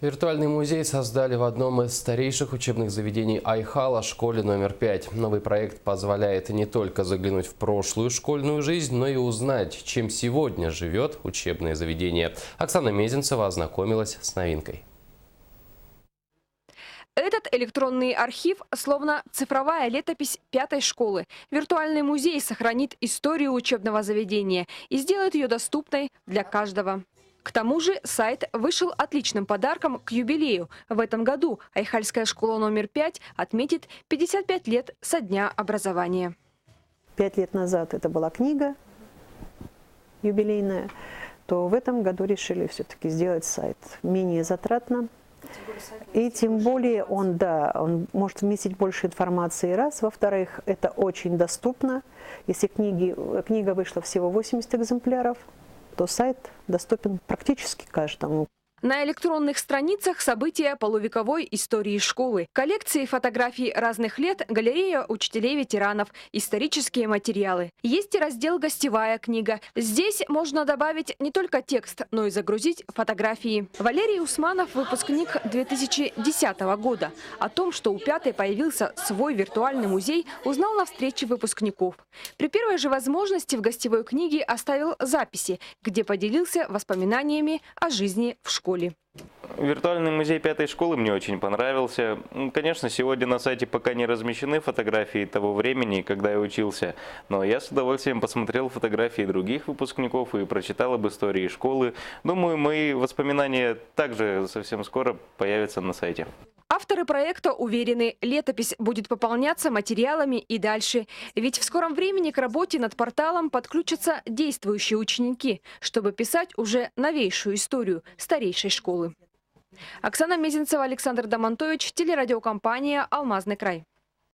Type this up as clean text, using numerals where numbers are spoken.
Виртуальный музей создали в одном из старейших учебных заведений Айхала, школе номер 5. Новый проект позволяет не только заглянуть в прошлую школьную жизнь, но и узнать, чем сегодня живет учебное заведение. Оксана Мезенцева ознакомилась с новинкой. Этот электронный архив словно цифровая летопись пятой школы. Виртуальный музей сохранит историю учебного заведения и сделает ее доступной для каждого. К тому же сайт вышел отличным подарком к юбилею. В этом году Айхальская школа номер 5 отметит 55 лет со дня образования. 5 лет назад это была книга юбилейная, то в этом году решили все-таки сделать сайт менее затратно. И тем более он может вместить больше информации, раз. Во-вторых, это очень доступно. Если книга вышла всего 80 экземпляров, то сайт доступен практически каждому. На электронных страницах события полувековой истории школы, коллекции фотографий разных лет, галерея учителей-ветеранов, исторические материалы. Есть и раздел «Гостевая книга». Здесь можно добавить не только текст, но и загрузить фотографии. Валерий Усманов, выпускник 2010 года. О том, что у пятой появился свой виртуальный музей, узнал на встрече выпускников. При первой же возможности в гостевой книге оставил записи, где поделился воспоминаниями о жизни в школе. Виртуальный музей пятой школы мне очень понравился. Конечно, сегодня на сайте пока не размещены фотографии того времени, когда я учился, но я с удовольствием посмотрел фотографии других выпускников и прочитал об истории школы. Думаю, мои воспоминания также совсем скоро появятся на сайте. Авторы проекта уверены, летопись будет пополняться материалами и дальше. Ведь в скором времени к работе над порталом подключатся действующие ученики, чтобы писать уже новейшую историю старейшей школы. Оксана Мезенцева, Александр Домонтович, телерадиокомпания «Алмазный край».